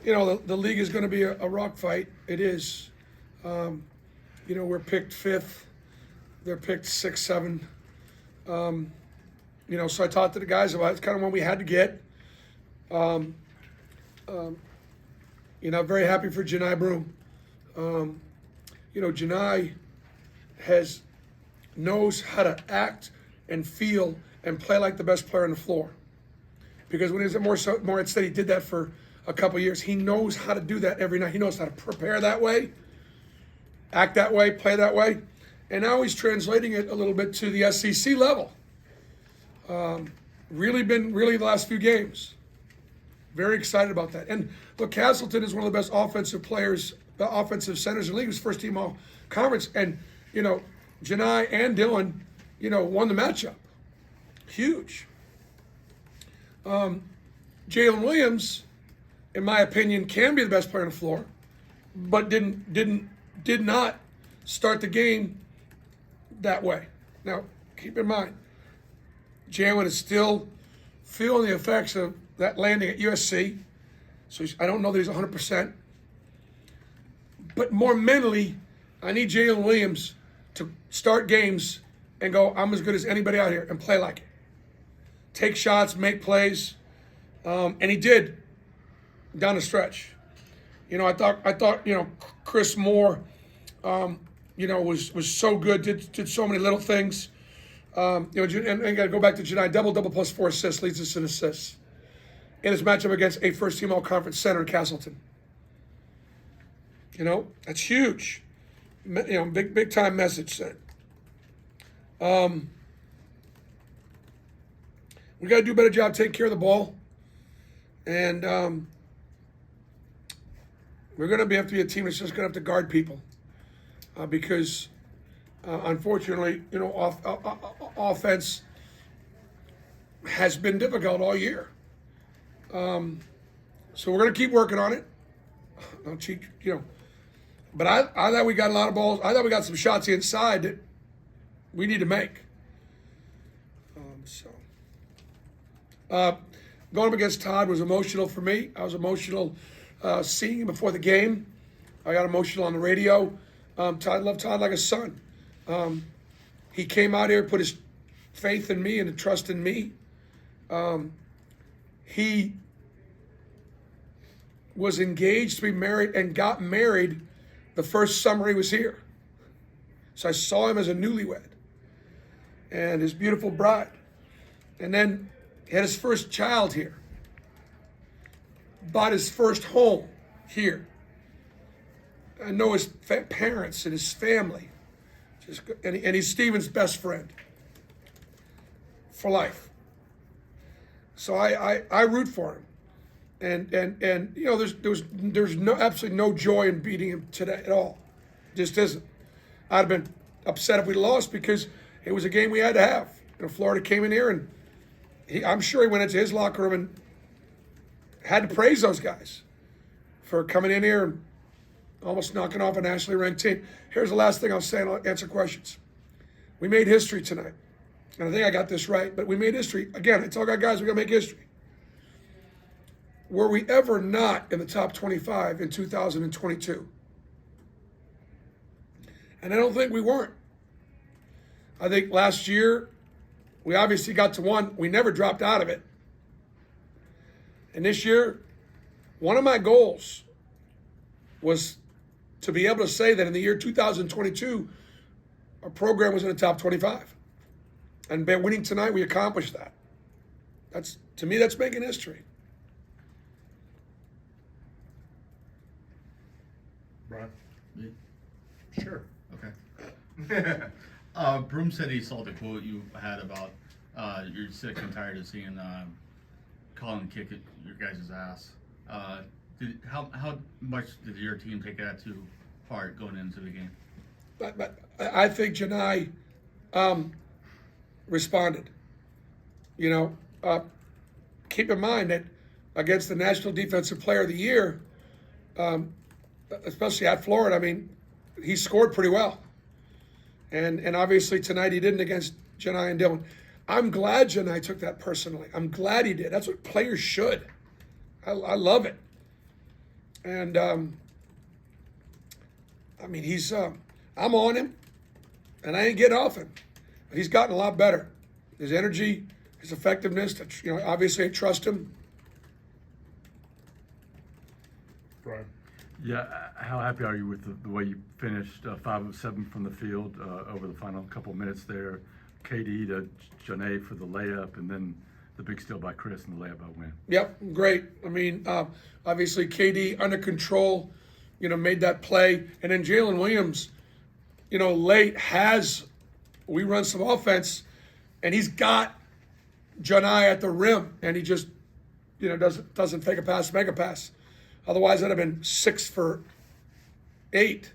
the league is going to be a rock fight. It is. We're picked fifth. They're picked 6, 7. So I talked to the guys about it's kind of one we had to get. Very happy for Janai Broom. Janai knows how to act and feel and play like the best player on the floor. Because when he was at Morehead State, he did that for a couple of years. He knows how to do that every night. He knows how to prepare that way, act that way, play that way. And now he's translating it a little bit to the SEC level. Really the last few games. Very excited about that. And look, Castleton is one of the best offensive centers in the league. He was first team all conference. And, Janai and Dylan, won the matchup. Huge. Jalen Williams, in my opinion, can be the best player on the floor, but did not start the game that way. Now, keep in mind, Jalen is still feeling the effects of that landing at USC, so I don't know that he's 100%. But more mentally, I need Jalen Williams to start games and go, I'm as good as anybody out here, and play like it. Take shots, make plays, and he did down the stretch. I thought Chris Moore, was so good, did so many little things. And got to go back to Janai, double plus 4 assists, leads us in assists in his matchup against a first-team all-conference center in Castleton. That's huge. Big time message sent. We got to do a better job taking care of the ball, and we're going to have to be a team that's just going to have to guard people, because unfortunately, offense has been difficult all year. So we're going to keep working on it. Don't cheat, But I thought we got a lot of balls. I thought we got some shots inside that we need to make. Going up against Todd was emotional for me. I was emotional seeing him before the game. I got emotional on the radio. Loved Todd like a son. He came out here, put his faith in me and trust in me. He was engaged to be married and got married the first summer he was here. So I saw him as a newlywed and his beautiful bride. And then he had his first child here. Bought his first home here. I know his parents and his family. And he's Steven's best friend for life. So I root for him. And there's absolutely no joy in beating him today at all. Just isn't. I'd have been upset if we lost because it was a game we had to have. Florida came in here and I'm sure he went into his locker room and had to praise those guys for coming in here and almost knocking off a nationally ranked team. Here's the last thing I'll say, and I'll answer questions. We made history tonight. And I think I got this right, but we made history. Again, I tell guys we got to make history. Were we ever not in the top 25 in 2022? And I don't think we weren't. I think last year, we obviously got to 1. We never dropped out of it. And this year, one of my goals was to be able to say that in the year 2022, our program was in the top 25. And by winning tonight, we accomplished that. To me, that's making history. Brian? Sure. Okay. Broom said he saw the quote you had about you're sick and tired of seeing Colin kick at your guys' ass. How much did your team take that to heart going into the game? But I think Janai responded. Keep in mind that against the National Defensive Player of the Year, especially at Florida, he scored pretty well. And obviously tonight he didn't against Janai and Dylan. I'm glad Janai took that personally. I'm glad he did. That's what players should. I love it. And I mean, he's I'm on him, and I ain't getting off him. But he's gotten a lot better. His energy, his effectiveness. Obviously I trust him. Brian. Yeah, how happy are you with the way you finished 5 of 7 from the field over the final couple of minutes there? KD to Janae for the layup, and then the big steal by Chris and the layup by Win. Yep, great. I mean, obviously KD under control, made that play. And then Jalen Williams, late we run some offense, and he's got Janae at the rim, and he just, doesn't fake a pass, make a pass. Otherwise, that'd have been 6 for 8.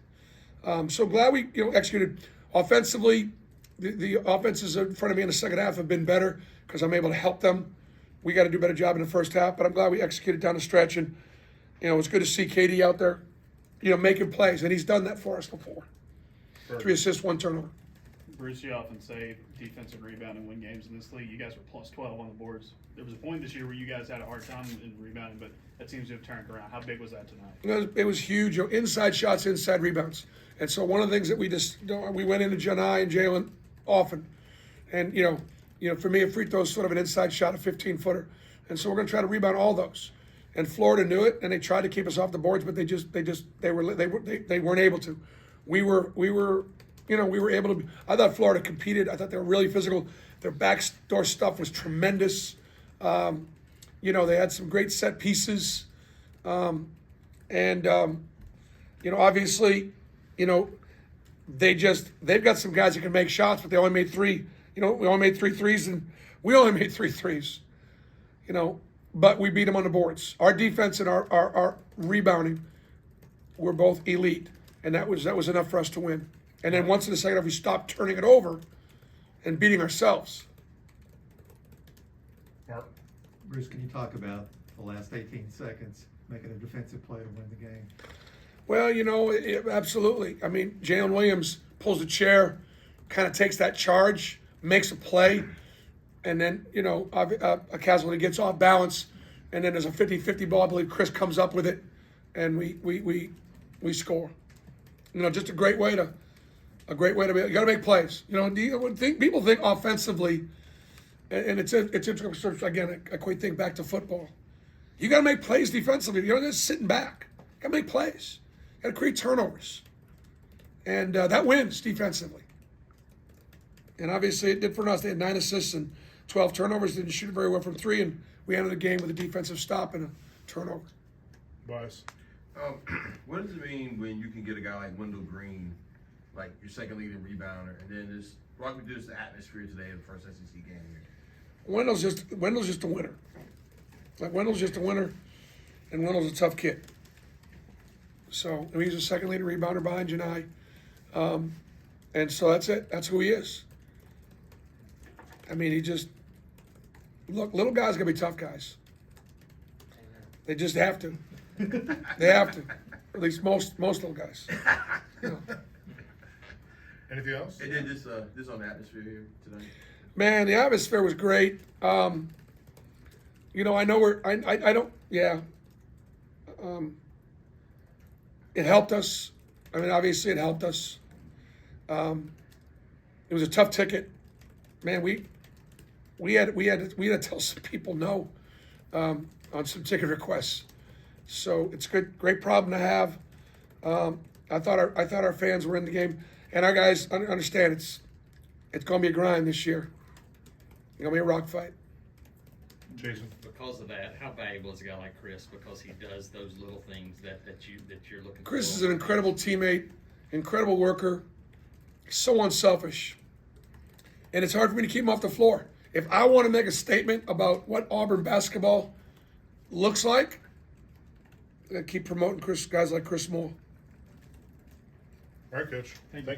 So glad we executed offensively. The offenses in front of me in the second half have been better because I'm able to help them. We got to do a better job in the first half, but I'm glad we executed down the stretch. And it's good to see KD out there, making plays, and he's done that for us before. 3 assists, 1 turnover. Bruce, you often say defensive rebound and win games in this league. You guys were plus 12 on the boards. There was a point this year where you guys had a hard time in rebounding, but that seems to have turned around. How big was that tonight? It was huge. Inside shots, inside rebounds. And so one of the things that we went into Janai and Jalen often. And, for me, a free throw is sort of an inside shot, a 15-footer. And so we're going to try to rebound all those. And Florida knew it, and they tried to keep us off the boards, but they weren't able to. We were able to. I thought Florida competed. I thought they were really physical. Their backdoor stuff was tremendous. They had some great set pieces, obviously, they've got some guys that can make shots, but they only made 3. We only made 3 threes, and we only made 3 threes. But we beat them on the boards. Our defense and our rebounding were both elite, and that was enough for us to win. And then once in the second half, we stopped turning it over and beating ourselves. Mark. Bruce, can you talk about the last 18 seconds, making a defensive play to win the game? Well, absolutely. I mean, Jalen Williams pulls a chair, kind of takes that charge, makes a play, and then, a casualty gets off balance, and then there's a 50-50 ball. I believe Chris comes up with it, and we score. Just a great way to be. You got to make plays. People think offensively, and it's interesting. Again, I quite think back to football. You got to make plays defensively. You're not just sitting back. You got to make plays. You got to create turnovers, and that wins defensively. And obviously, it did for us. They had 9 assists and 12 turnovers. They didn't shoot very well from 3, and we ended the game with a defensive stop and a turnover. Bias. What does it mean when you can get a guy like Wendell Green, like your second leading rebounder, and then just walk me through this atmosphere today of the first SEC game here? Wendell's just a winner. Wendell's just a winner, and Wendell's a tough kid. So he's a second leading rebounder behind Janai. And so that's it. That's who he is. I mean, little guys gonna be tough guys. They just have to. They have to. At least most little guys. Anything else? And then this on the atmosphere here tonight. Man, the atmosphere was great. I know I don't. Yeah. It helped us. I mean, obviously, it helped us. It was a tough ticket. Man, we had to tell some people no on some ticket requests. So it's great problem to have. I thought our fans were in the game, and our guys understand it's going to be a grind this year. It's going to be a rock fight. Jason. Because of that, how valuable is a guy like Chris? Because he does those little things that you're looking for. Chris is an incredible teammate, incredible worker, so unselfish. And it's hard for me to keep him off the floor. If I want to make a statement about what Auburn basketball looks like, I got to keep promoting guys like Chris Moore. All right, Coach. Thank you.